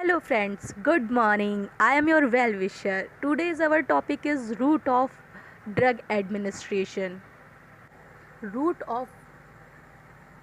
Hello friends, good morning. I am your well wisher. Today's our topic is route of drug administration. Route of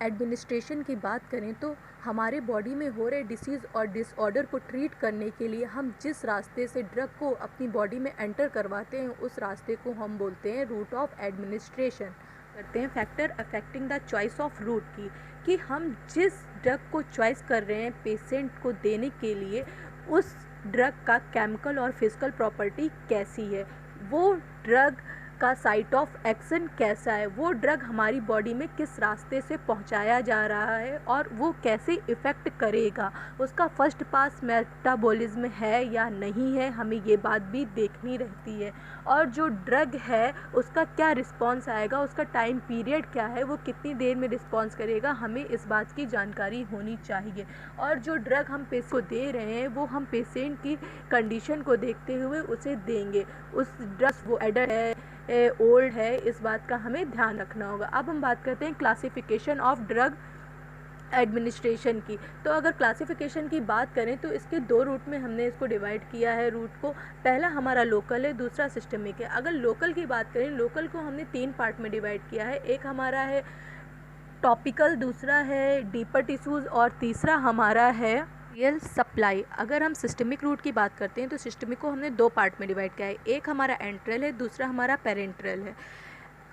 administration की बात करें तो हमारे body में हो रहे डिसीज़ और डिसऑर्डर को ट्रीट करने के लिए हम जिस रास्ते से ड्रग को अपनी बॉडी में एंटर करवाते हैं उस रास्ते को हम बोलते हैं रूट ऑफ एडमिनिस्ट्रेशन करते हैं। Factor affecting the choice of route की कि हम जिस ड्रग को चॉइस कर रहे हैं पेशेंट को देने के लिए उस ड्रग का केमिकल और फिजिकल प्रॉपर्टी कैसी है, वो ड्रग का साइट ऑफ एक्शन कैसा है, वो ड्रग हमारी बॉडी में किस रास्ते से पहुंचाया जा रहा है और वो कैसे इफ़ेक्ट करेगा, उसका फर्स्ट पास मेटाबॉलिज्म है या नहीं है, हमें ये बात भी देखनी रहती है। और जो ड्रग है उसका क्या रिस्पॉन्स आएगा, उसका टाइम पीरियड क्या है, वो कितनी देर में रिस्पॉन्स करेगा, हमें इस बात की जानकारी होनी चाहिए। और जो ड्रग हम पेशेंट को दे रहे हैं वो हम पेशेंट की कंडीशन को देखते हुए उसे देंगे। उस ड्रग वो एडल्ट है ओल्ड है, इस बात का हमें ध्यान रखना होगा। अब हम बात करते हैं क्लासिफिकेशन ऑफ ड्रग एडमिनिस्ट्रेशन की। तो अगर क्लासिफिकेशन की बात करें तो इसके दो रूट में हमने इसको डिवाइड किया है रूट को। पहला हमारा लोकल है, दूसरा सिस्टमिक है। अगर लोकल की बात करें, लोकल को हमने 3 पार्ट में डिवाइड किया है। एक हमारा है टॉपिकल, दूसरा है डीपर टिश्यूज़ और तीसरा हमारा है रियल सप्लाई। अगर हम सिस्टमिक रूट की बात करते हैं तो सिस्टमिक को हमने 2 पार्ट में डिवाइड किया है। एक हमारा एंट्रल है, दूसरा हमारा पेरेंट्रल है।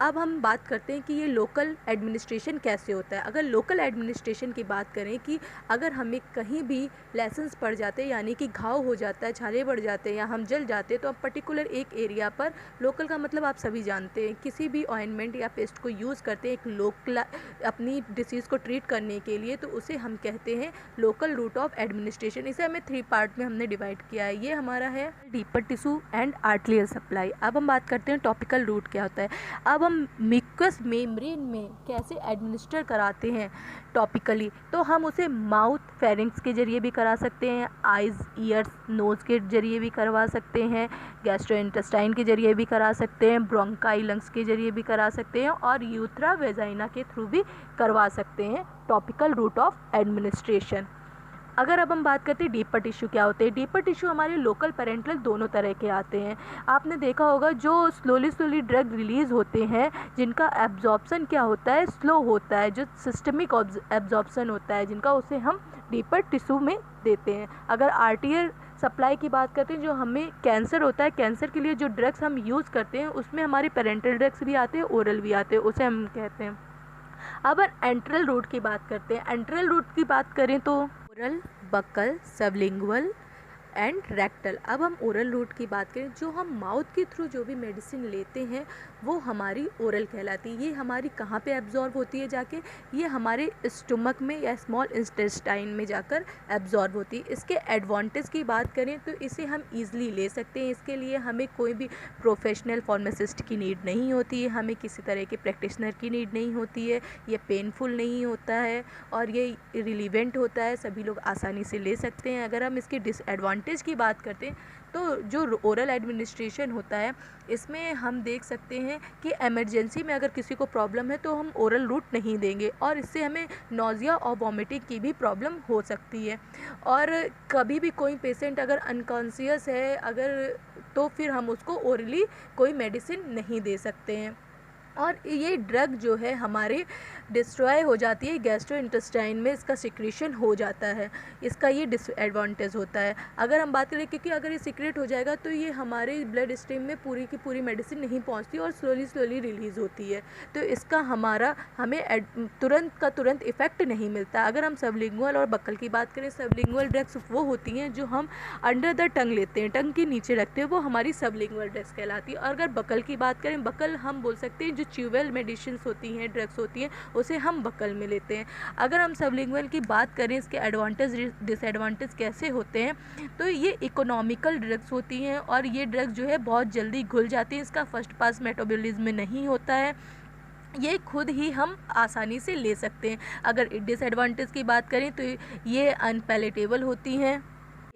अब हम बात करते हैं कि ये लोकल एडमिनिस्ट्रेशन कैसे होता है। अगर लोकल एडमिनिस्ट्रेशन की बात करें कि अगर हमें कहीं भी लेसेंस पड़ जाते हैं यानी कि घाव हो जाता है, छाले पड़ जाते हैं या हम जल जाते हैं तो अब पर्टिकुलर एक एरिया पर, लोकल का मतलब आप सभी जानते हैं, किसी भी ऑइंटमेंट या पेस्ट को यूज़ करते हैं एक लोकल अपनी डिसीज़ को ट्रीट करने के लिए, तो उसे हम कहते हैं लोकल रूट ऑफ एडमिनिस्ट्रेशन। इसे हमें 3 पार्ट में हमने डिवाइड किया है। ये हमारा है deeper tissue and arterial supply. अब हम बात करते हैं टॉपिकल रूट क्या होता है। अब हम म्यूकस मेम्ब्रेन में कैसे एडमिनिस्टर कराते हैं टॉपिकली, तो हम उसे माउथ फेरिंग्स के जरिए भी करा सकते हैं, आइज़ ईयर्स नोज़ के जरिए भी करवा सकते हैं, गैस्ट्रोइंटेस्टाइन के जरिए भी करा सकते हैं, ब्रोंकाई लंग्स के जरिए भी करा सकते हैं और यूथ्रा वेजाइना के थ्रू भी करवा सकते हैं टॉपिकल रूट ऑफ एडमिनिस्ट्रेशन। अगर अब हम बात करते हैं डीपर टिश्यू क्या होते हैं। डीपर टिश्यू हमारे लोकल पेरेंट्रल दोनों तरह के आते हैं। आपने देखा होगा जो स्लोली ड्रग रिलीज़ होते हैं जिनका एब्जॉर्प्शन क्या होता है, स्लो होता है, जो सिस्टमिक एब्जॉर्प्शन होता है जिनका, उसे हम डीपर टिश्यू में देते हैं। अगर आर्टियल सप्लाई की बात करते हैं, जो हमें कैंसर होता है, कैंसर के लिए जो ड्रग्स हम यूज़ करते हैं उसमें हमारे पेरेंटल ड्रग्स भी आते हैं, ओरल भी आते हैं, उसे हम कहते हैं। अब एंट्रल रूट की बात करते हैं। एंट्रल रूट की बात करें तो oral, buccal, sublingual and rectal. अब हम ओरल रूट की बात करें, जो हम माउथ के थ्रू जो भी मेडिसिन लेते हैं वो हमारी ओरल कहलाती है। ये हमारी कहाँ पे एब्जॉर्ब होती है जाके, ये हमारे स्टमक में या स्मॉल इंटेस्टाइन में जाकर एब्जॉर्ब होती है। इसके एडवांटेज की बात करें तो इसे हम ईज़िली ले सकते हैं। इसके लिए हमें कोई भी प्रोफेशनल फार्मासिस्ट की नीड नहीं होती है, हमें किसी तरह के प्रैक्टिशनर की नीड नहीं होती है, ये पेनफुल नहीं होता है और ये रिलीवेंट होता है, सभी लोग आसानी से ले सकते हैं। अगर हम इसके डिसएडवांटेज की बात करते हैं तो जो ओरल एडमिनिस्ट्रेशन होता है इसमें हम देख सकते हैं कि इमरजेंसी में अगर किसी को प्रॉब्लम है तो हम ओरल रूट नहीं देंगे और इससे हमें नोज़िया और वॉमिटिंग की भी प्रॉब्लम हो सकती है। और कभी भी कोई पेशेंट अगर अनकॉन्शियस है अगर, तो फिर हम उसको ओरली कोई मेडिसिन नहीं दे सकते हैं। और ये ड्रग जो है हमारे डिस्ट्रॉय हो जाती है गैस्ट्रोइंटेस्टाइन में, इसका सिक्रीशन हो जाता है, इसका ये डिसएडवांटेज होता है। अगर हम बात करें क्योंकि अगर ये सीक्रेट हो जाएगा तो ये हमारे ब्लड स्ट्रीम में पूरी की पूरी मेडिसिन नहीं पहुंचती और स्लोली रिलीज़ होती है, तो इसका हमें तुरंत का तुरंत इफ़ेक्ट नहीं मिलता। अगर हम सबलिंगुअल और बक्कल की बात करें, सबलिंगुअल ड्रग्स वो होती हैं जो हम अंडर द टंग लेते हैं, टंग के नीचे रखते हैं, वो हमारी सबलिंगुअल ड्रग्स कहलाती है। और अगर बक्कल की बात करें, बक्कल हम बोल सकते हैं जो च्यूबल मेडिसिन होती हैं, ड्रग्स होती हैं, उसे हम बक्कल में लेते हैं। अगर हम सबलिंगुअल की बात करें, इसके एडवांटेज डिसएडवांटेज कैसे होते हैं, तो ये इकोनॉमिकल ड्रग्स होती हैं और ये ड्रग्स जो है बहुत जल्दी घुल जाती हैं, इसका फर्स्ट पास मेटाबॉलिज्म नहीं होता है, ये खुद ही हम आसानी से ले सकते हैं। अगर डिसएडवांटेज की बात करें तो ये अनपैलेटेबल होती हैं,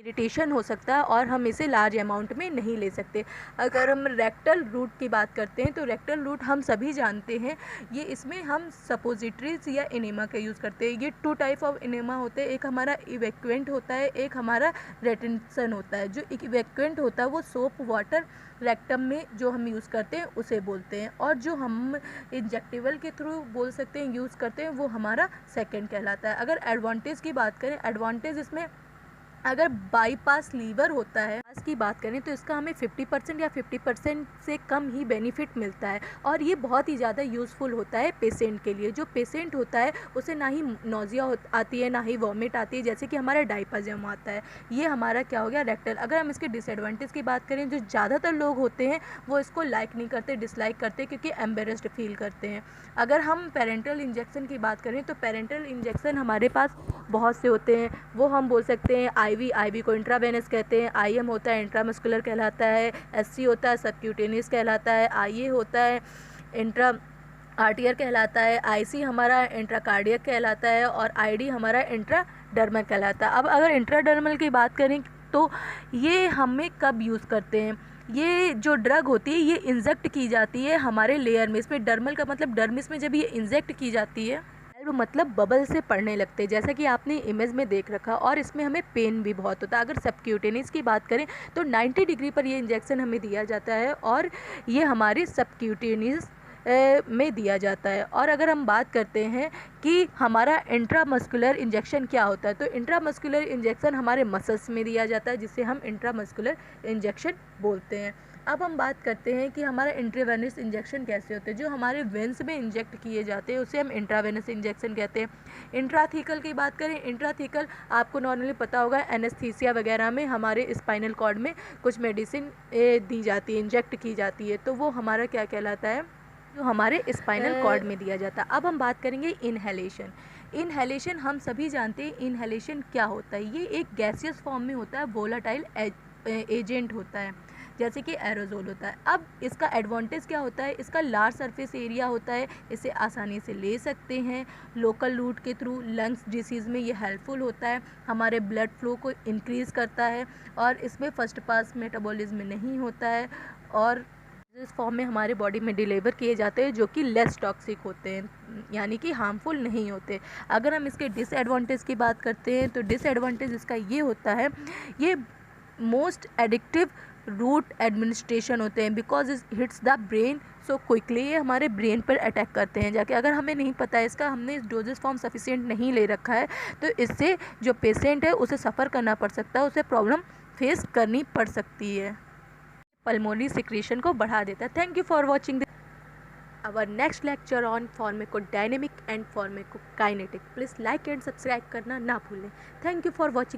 इरिटेशन हो सकता है और हम इसे लार्ज अमाउंट में नहीं ले सकते। अगर हम रेक्टल रूट की बात करते हैं तो रेक्टल रूट हम सभी जानते हैं, ये इसमें हम सपोजिटरीज या इनेमा का यूज़ करते हैं। ये 2 टाइप ऑफ इनेमा होते हैं, एक हमारा इवैक्यूएंट होता है, एक हमारा रेटेंशन होता है। जो इवैक्यूएंट होता है वो सोप वाटर रेक्टम में जो हम यूज़ करते हैं उसे बोलते हैं, और जो हम इंजेक्टेबल के थ्रू बोल सकते हैं यूज़ करते हैं वो हमारा सेकेंड कहलाता है। अगर एडवांटेज की बात करें, एडवांटेज इसमें अगर बाईपास लीवर होता है की बात करें तो इसका हमें 50% या 50% से कम ही बेनिफिट मिलता है, और ये बहुत ही ज़्यादा यूज़फुल होता है पेशेंट के लिए। जो पेशेंट होता है उसे ना ही नोजिया आती है ना ही वॉमिट आती है, जैसे कि हमारा डायपाजम आता है। ये हमारा क्या हो गया, रेक्टल। अगर हम इसके डिसएडवांटेज की बात करें, जो ज़्यादातर लोग होते हैं वो इसको लाइक नहीं करते, डिसलाइक करते, क्योंकि एम्बेरस्ड फील करते हैं। अगर हम पेरेंटल इंजेक्शन की बात करें तो पेरेंटल इंजेक्शन हमारे पास बहुत से होते हैं। वो हम बोल सकते हैं आईवी को इंट्रावेनस कहते हैं, आईएम होता है इंट्रामस्कुलर कहलाता है, एससी होता है सबक्यूटेनियस कहलाता है, आईए होता है इंट्रा आर्टियर कहलाता है, आईसी हमारा इंट्राकार्डियक कहलाता है, और आईडी हमारा इंट्राडर्मल कहलाता है। अब अगर इंट्राडर्मल की बात करें तो ये हमें कब यूज़ करते हैं, ये जो ड्रग होती है ये इंजेक्ट की जाती है हमारे लेयर में। इसमें डर्मल का मतलब डर्मिस में जब ये इंजेक्ट की जाती है, मतलब बबल से पड़ने लगते हैं, जैसा कि आपने इमेज में देख रखा, और इसमें हमें पेन भी बहुत होता है। अगर सबक्यूटेनियस की बात करें तो 90 डिग्री पर ये इंजेक्शन हमें दिया जाता है, और ये हमारी सबक्यूटेनियस में दिया जाता है। और अगर हम बात करते हैं कि हमारा इंट्रामस्कुलर इंजेक्शन क्या होता है, तो इंट्रामस्कुलर इंजेक्शन हमारे मसल्स में दिया जाता है, जिसे हम इंट्रामस्कुलर इंजेक्शन बोलते हैं। अब हम बात करते हैं कि हमारा इंट्रावेनस इंजेक्शन कैसे होते हैं। जो हमारे वेंस में इंजेक्ट किए जाते हैं उसे हम इंट्रावेनस इंजेक्शन कहते हैं। इंट्राथीकल की बात करें, इंट्राथीकल आपको नॉर्मली पता होगा, एनेस्थीसिया वगैरह में हमारे स्पाइनल कॉर्ड में कुछ मेडिसिन दी जाती है, इंजेक्ट की जाती है, तो वो हमारा क्या कहलाता है, जो हमारे स्पाइनल कॉर्ड में दिया जाता है। अब हम बात करेंगे इनहेलेशन। इनहेलेशन हम सभी जानते हैं इनहेलेशन क्या होता है। ये एक गैसियस फॉर्म में होता है, वोलाटाइल एजेंट होता है, जैसे कि एरोजोल होता है। अब इसका एडवांटेज क्या होता है, इसका लार्ज सरफेस एरिया होता है, इसे आसानी से ले सकते हैं लोकल रूट के थ्रू। लंग्स डिसीज़ में ये हेल्पफुल होता है, हमारे ब्लड फ्लो को इंक्रीज़ करता है, और इसमें फर्स्ट पास मेटाबॉलिज्म नहीं होता है, और इस फॉर्म में हमारे बॉडी में डिलीवर किए जाते हैं, जो कि लेस टॉक्सिक होते हैं, यानी कि हार्मफुल नहीं होते। अगर हम इसके डिसएडवांटेज की बात करते हैं तो डिसएडवांटेज इसका ये होता है, ये मोस्ट एडिक्टिव रूट एडमिनिस्ट्रेशन होते हैं, because it hits the brain so quickly. ये हमारे ब्रेन पर अटैक करते हैं जाके। अगर हमें नहीं पता है इसका, हमने इस डोजेस फॉर्म सफिशिएंट नहीं ले रखा है, तो इससे जो पेशेंट है उसे सफ़र करना पड़ सकता है, उसे प्रॉब्लम फेस करनी पड़ सकती है। पल्मोनरी सिक्रीशन को बढ़ा देता है। Thank you for watching our next lecture on pharmacodynamic and pharmacokinetic. Please like and subscribe करना ना भूलें। Thank you for watching.